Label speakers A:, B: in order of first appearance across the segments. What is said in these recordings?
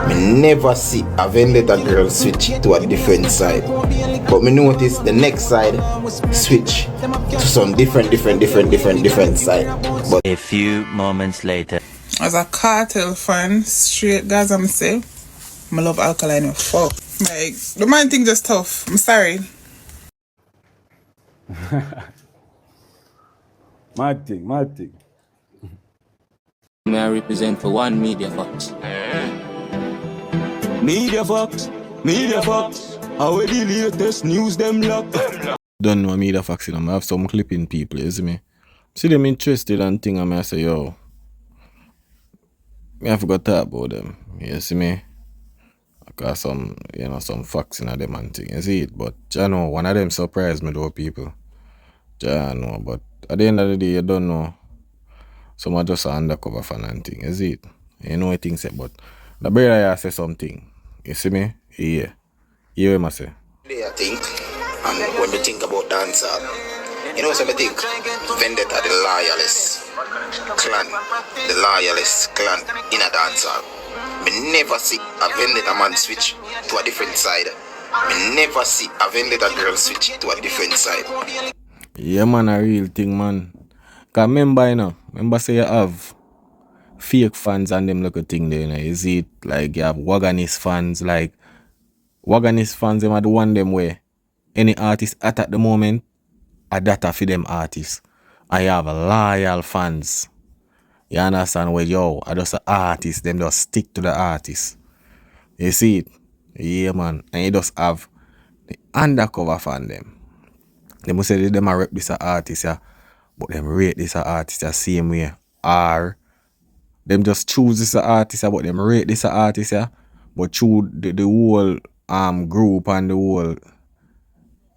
A: Me never see a vendetta girl switch to a different side. But me notice the next side switch to some different side. But
B: a few moments later.
C: As a cartel fan, straight guys, I'm say, I love Alkaline with fuck. Like, the man thing just tough. I'm sorry.
D: Mad thing.
E: May I represent for one Media Fox. Media Fox. How are the latest news them lock?
F: Don't know Media Fox, you know, I have some clipping people, you see me? See them interested and thing, and I say, yo, I forgot to talk about them, you see me? I got some, some facts in them and thing, you see it? But, you know, one of them surprised me though, people. You know, but at the end of the day, you don't know. Some are just an undercover fan and thing, you see it? You know what things say, but the brother say something, you see me? Yeah. You hear me say?
A: I think, and when you think about dancehall, you know what I think? Vendetta, the loyalist clan in a dancehall. Me never see a vendetta man switch to a different side. Me never see a vendetta girl switch to a different side.
F: Yeah, man, a real thing, man. Cause remember say you have fake fans and them little thing there, you know. Is it like you have Wagonist fans, like Wagonist fans, them are the one them where any artist at the moment a data for them artists. I have loyal fans. You understand where yo, I just an artist, them just stick to the artist. You see it? Yeah, man. And you just have the undercover fan them. They must say them a rep this artist, yeah, but them rate this artist the same way. Or them just choose this artist, but them rate this artist, yeah, but choose the whole group and the whole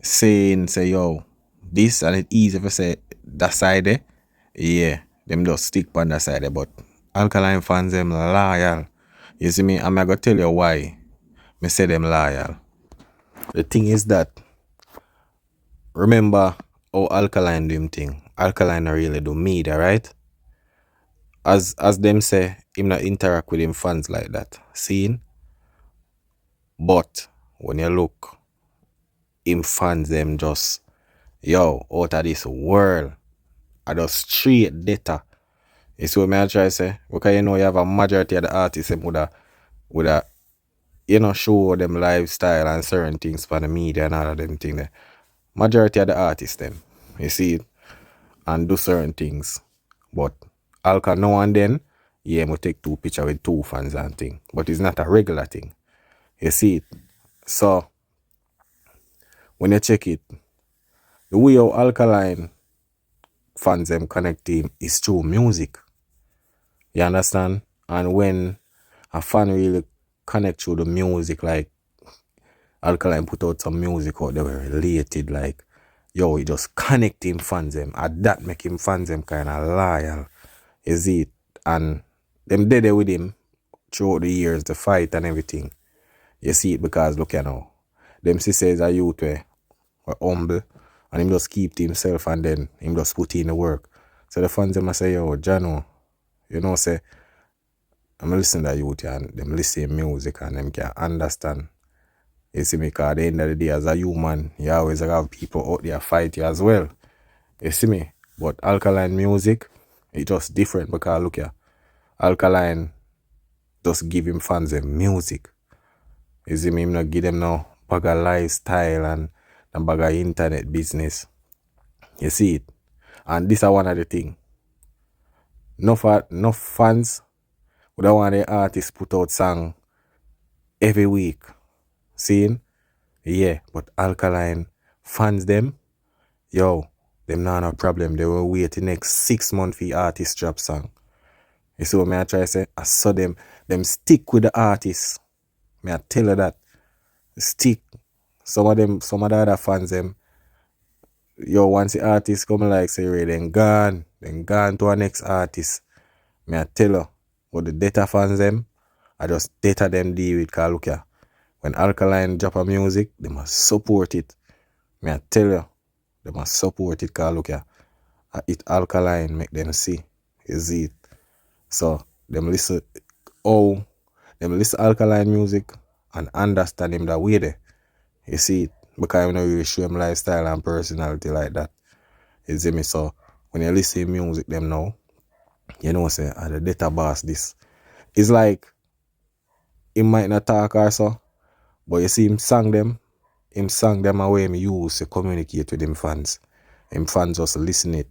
F: saying say yo, this, and it's easy to say that side there. Yeah, them just stick on that side there. But Alkaline fans them loyal. You see me? I'm gonna tell you why me say them loyal. The thing is that, remember how Alkaline do him thing. Alkaline really do media, right? As them say, him not interact with him fans like that. Seen? But when you look, him fans them just, yo, out of this world. I just straight data. You see what I try to say? Because you know you have a majority of the artists them would a show them lifestyle and certain things for the media and all of them things there. Majority of the artists them, you see it, and do certain things. But Alka now and then, yeah, we take 2 pictures with 2 fans and thing. But it's not a regular thing. You see it? So when you check it, the way how Alkaline fans them connect him is through music. You understand? And when a fan really connect through the music, like Alkaline put out some music out, they were related, like, yo, he just connect him fans them. And that make him fans them kind of loyal. You see it? And them dead there with him throughout the years, the fight and everything. You see it? Because look you know, them sisters are youth were humble, and him just keep to himself, and then him just put in the work. So the fans them say, yo, Jano, you know, say, I'm listening to youth and them listen to music and them can understand. You see me, because at the end of the day, as a human, you always have people out there fight you as well. You see me? But Alkaline music, it just different because look here, Alkaline just give him fans them music. You see me, him not give them no bag of lifestyle and bag of internet business. You see it? And this is one of the things. No fans would want the artists put out song every week. Seeing? Yeah, but Alkaline fans them, yo, them not no problem. They will wait the next 6 months for the artist drop song. You see what I try to say? I saw them stick with the artist. I tell you that. Stick. Some of the other fans them, yo, once the artist come like say then gone to our next artist. I tell you, but the data fans them, I just data them deal with, cause look here. When Alkaline drop a music, they must support it. I tell you, they must support it, cause look here. It Alkaline make them see. You see it. So them listen, oh, them listen Alkaline music and understand him that way there. You see it? Because I don't really show him lifestyle and personality like that. You see me? So when you listen to music them now, you know say the data boss this. It's like he might not talk or so, but you see him sang them away him use to communicate with him fans. Him fans just listen it.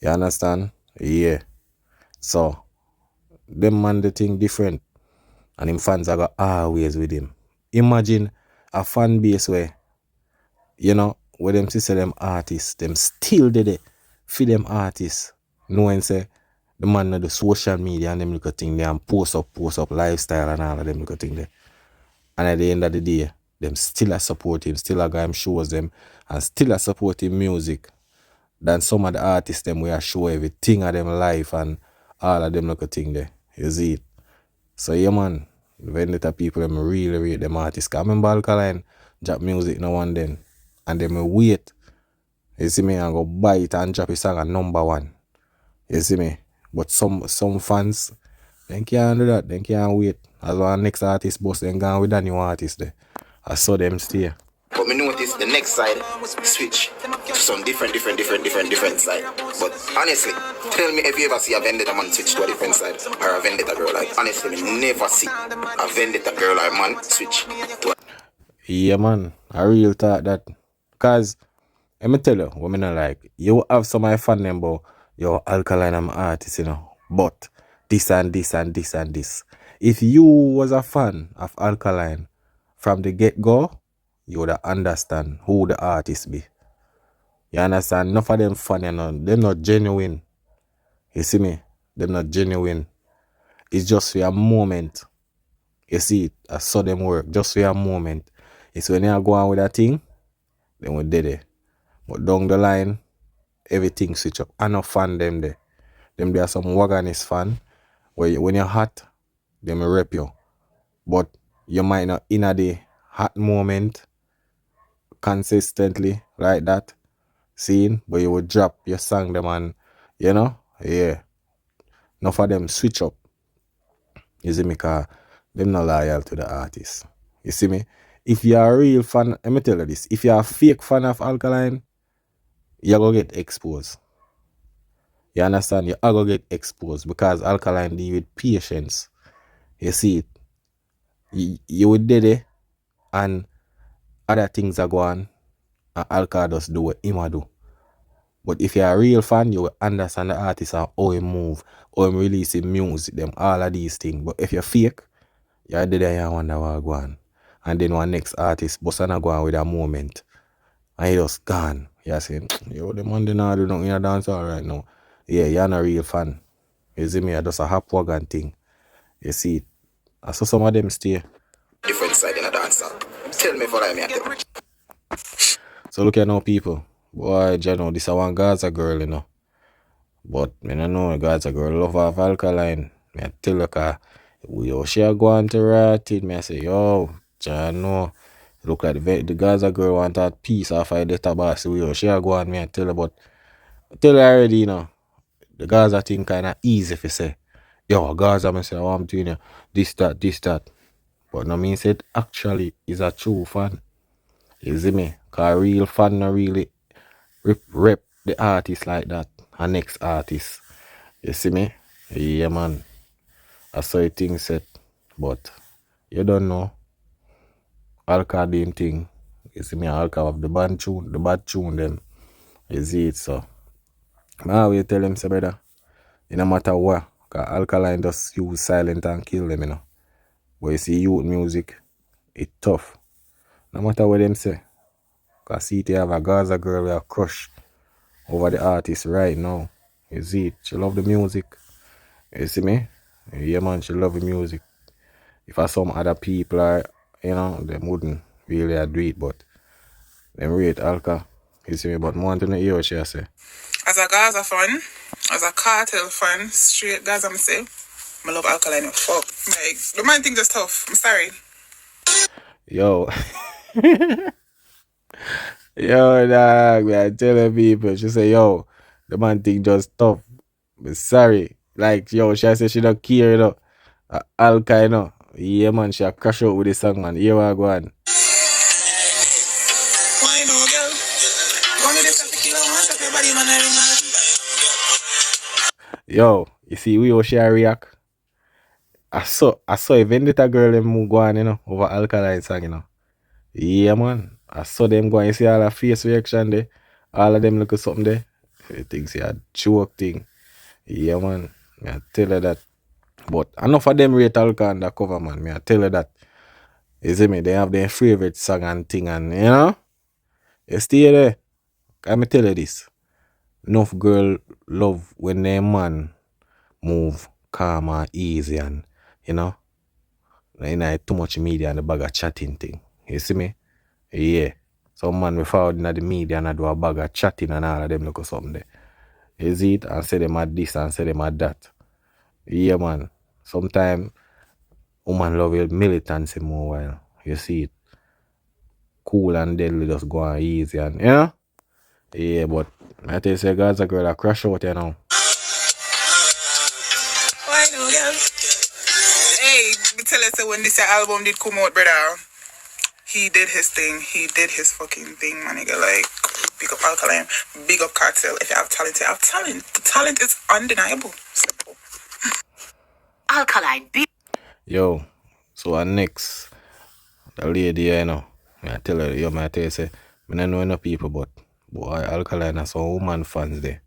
F: You understand? Yeah. So them man the thing different. And him fans are got always with him. Imagine a fan base where, you know, where them sister them artists, them still did it for them artists. Knowing say the man know the social media and them little thing there and post up lifestyle and all of them little thing there. And at the end of the day, them still a support him, still a guy him shows them, and still a support him music than some of the artists them where show everything of them life and all of them little thing there. You see it? So yeah man, Vendetta people them really rate them artists. Cause I remember Alkaline drop music now and then. And them will wait. You see me, and go buy it and drop his song at #1. You see me? But some fans, they can't do that. They can't wait. As one next artist boss, then gone with a new artist there. I saw them stay.
A: But me notice the next side switch to some different side. But honestly, tell me if you ever see a vendetta man switch to a different side or a vendetta girl. Like honestly, me never see a vendetta girl or man switch to a...
F: Yeah man, I really thought that. Cause let me tell you, what I not like, you have some of my fan them about your Alkaline I'm artist, you know. But this and this and this and this. If you was a fan of Alkaline from the get-go, you would understand who the artist be. You understand? Enough of them fan, you know, they're not genuine. You see me? They're not genuine. It's just for a moment. You see it? I saw them work. Just for a moment. It's when you go on with that thing, then we did it. But down the line, everything switch up. I no fan them there. Them there are some wagonist fan where when you're hot, they may rep you. But you might not in a the hot moment consistently like that. Seeing, but you would drop your song them and you know, yeah. Enough of them switch up. You see me, cause them not loyal to the artist. You see me? If you're a real fan, let me tell you this, if you're a fake fan of Alkaline, you're gonna get exposed. You understand? You're gonna get exposed because Alkaline deal with patience. You see it? You would did it and other things are going and Alka just do what him a do. But if you're a real fan, you will understand the artist and how he move, how he release his music, them, all of these things. But if you're fake, you're dead and you wonder what go on. And then one next artist, but not go on with a moment. And he just gone. You're saying, yo, the man did not do nothing in a dancehall right now. Yeah, you're not a real fan. You see me, I just a hop wagon thing. You see it. I saw some of them stay.
A: different side in a dancehall. Tell me for I me.
F: So look at now people. Boy, you know, this is one Gaza girl, you know. But I don't know, Gaza girl love of Alkaline. I tell her, yo, she a go on to rat it. I say, yo, John, no. Look like the Gaza girl want that piece off of the tabas. Yo, she a go on me and tell her, but I tell her already, you know. The Gaza thing kind of easy if you say, yo, Gaza, I say, I'm doing you this, that. But no means it actually is a true fan. You see me? Because a real fan no really rep the artist like that. A next artist. You see me? Yeah, man. I saw a thing set. But you don't know. Alka them thing. You see me? Alka of the bad tune them. You see it, so. I always tell them, say, brother, it no matter what. Because Alkaline just use silent and kill them, you know. But you see youth music, it's tough. No matter what them say. Because see, they have a Gaza girl with a crush over the artist right now. You see it? She love the music. You see me? Yeah, man, she love the music. If I some other people are, you know, they wouldn't really do it, but them rate Alka. You see me? But more to hear what she say.
C: As a Gaza fan, as a cartel fan, straight Gaza, I say, I love Alkaline. Fuck. Like, the man thing just tough. I'm sorry.
F: Yo. Yo, dog, man, telling people, she say, yo, the man thing just tough. But sorry. Like, yo, she say she don't care, you know. Alka, you know. Yeah, man, she a crash out with the song, man. Here we go on.
C: Why no girl? One of the killer ones up your body, man.
F: Yo, you see, we how she a react. I saw a Vendetta girl them move go on, you know, over Alkaline song, you know. Yeah, man. I saw them go on. You see all the face reaction there. All of them look at something there. You think see a joke thing. Yeah, man. I tell her that. But enough of them rate Alka on the cover, man. I tell her that. You see me? They have their favorite song and thing, and you know? You stay there. Let me tell you this. Enough girl love when their man move calm and easy and, you know? You know, too much media and the bag of chatting thing. You see me? Yeah. Some man we forward in the media and I do a bag of chatting and all of them look or something there. You see it? And say them at this and say them at that. Yeah, man. Sometimes woman love your militancy more while. You see it? Cool and deadly just go on easy and, you know? Yeah, but I tell you, say, God's a girl that crash out, you know.
C: Why no girl? Hey, me tell us when this album did come out, brother. He did his thing. He did his fucking thing, my nigga. Like, big up Alkaline, big up Cartel. If you have talent, you have talent. The talent is undeniable. Simple. Alkaline, big.
F: Yo, so next, the lady, you know, I tell her, yo, I tell you, say, I don't know enough people, but boy, Alkaline has some woman fans there.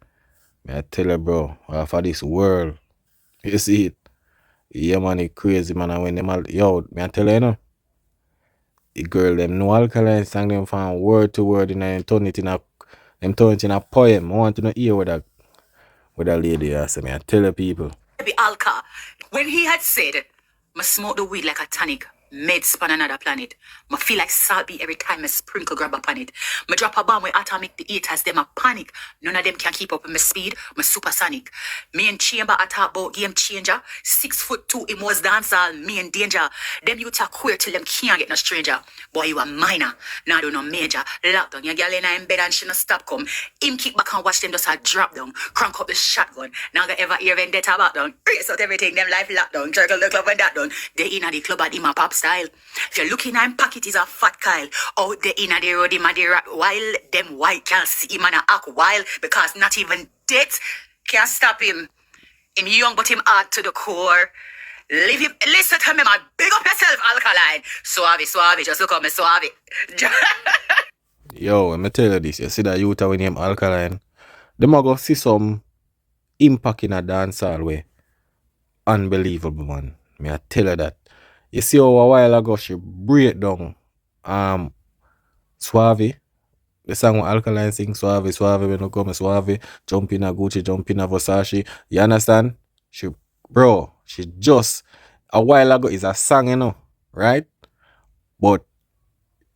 F: I tell her, bro, for this world, you see it? Yeah, man, it crazy, man. And when them, yo, I tell her, you know, the girl, them know Alkaline sang them from word to word, and then turn it in a poem. I want to know hear what that lady has said. I tell the people.
G: Alka, when he had said, "I smoke the weed like a tonic, meds on another planet. I feel like salty every time I sprinkle grab upon it. I drop a bomb with atomic the eaters, them a panic. None of them can keep up with my speed, my supersonic. Me and Chamber I talk about game changer. 6'2", it was dancehall, me in danger. Them you talk queer till them can't get no stranger. Boy, you a minor, now do no major. Lockdown, your girl in bed and she no stop come. Him kick back and watch them just a drop down. Crank up the shotgun. Now got ever hear vendetta back down. Race out everything, them life lockdown. Circle the club and that done. They in the club at him a pop style. If you're looking at him pocket is a fat Kyle. Out there in the road him a the rat while them white girls see him and a act wild because not even death can't stop him. Him young but him hard to the core. Leave him, listen to me, man. Big up yourself, Alkaline. Suave, just look at me, suave.
F: Yo, let me tell you this. You see that youth when name Alkaline, them are going to see some impact in a dancehall way. Unbelievable, man. Me I tell you that. You see how a while ago she break down Suave. The song with Alkaline sing Suave, when you come Suave, jump in a Gucci, jump in a Versace. You understand? She just a while ago is a song, you know, right? But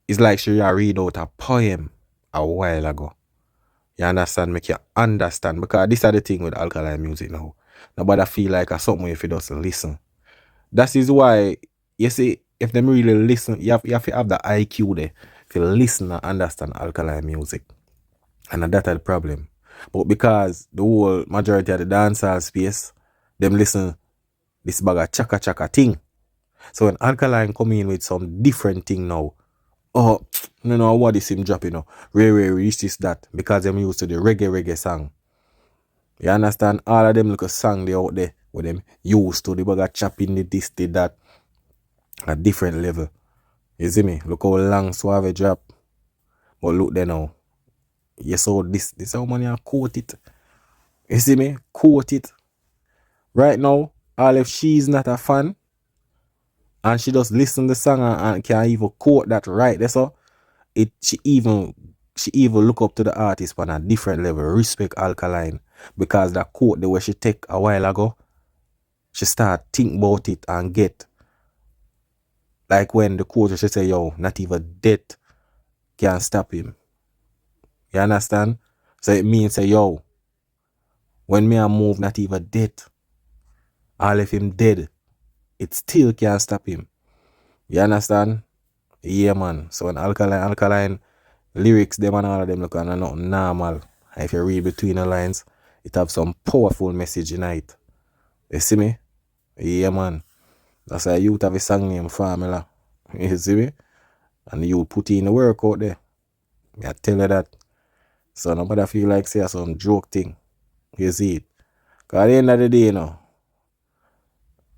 F: it's like she read out a poem a while ago. You understand? Make you understand. Because this is the thing with Alkaline music now. Nobody feel like a something if you just listen. That is why, you see, if them really listen, you have to have the IQ there. If you listen and understand Alkaline music. And that's the problem. But because the whole majority of the dancehall space, them listen this bag of chaka thing. So when Alkaline come in with some different thing now, oh, no, what is him dropping now? Rare, this, that. Because them used to the reggae song. You understand? All of them look a song they out there with them used to the bag of chopping the this, the that. A different level. You see me? Look how long Suave drop. But look there now. You saw this how many I quote it. You see me? Quote it. Right now, all if she's not a fan and she just listen to the song and can even quote that right. That's all. She even look up to the artist on a different level. Respect Alkaline. Because that quote the way she take a while ago, she start think about it and get. Like when the quote she say, yo, not even death can stop him. You understand? So it means say, yo, when me a move, not even death. All if him dead, it still can't stop him. You understand? Yeah, man. So when Alkaline lyrics, them and all of them look not normal. And if you read between the lines, it have some powerful message in it. You see me? Yeah, man. That's why youth have a song name Formula. You see me? And you put in the work out there. I tell you that. So nobody feel like say some joke thing. You see it? Because at the end of the day, you know,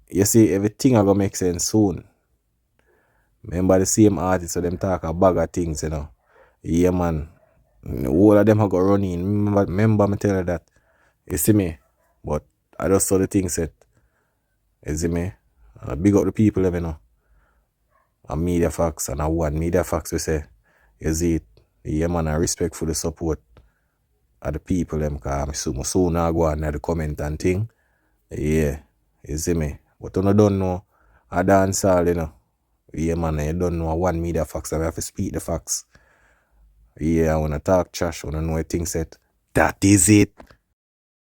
F: you see everything are gonna make sense soon. Remember the same artists, so them talk a bag of things, you know. Yeah, man. All of them are going to run in. Remember me tell you that. You see me? But I just saw the thing set. You see me? And I big up the people, you know. And Media Facts and I want Media Facts, we say. You see it? Yeah, man, I respect for the support of the people, them, because I'm soon I go on the comment and thing. Yeah. You see me? But you don't know, I dancehall, you know. Yeah, man, you don't know one Media Facts. I have to speak the facts. Yeah, I want to talk trash. I want to know a thing set. That is it.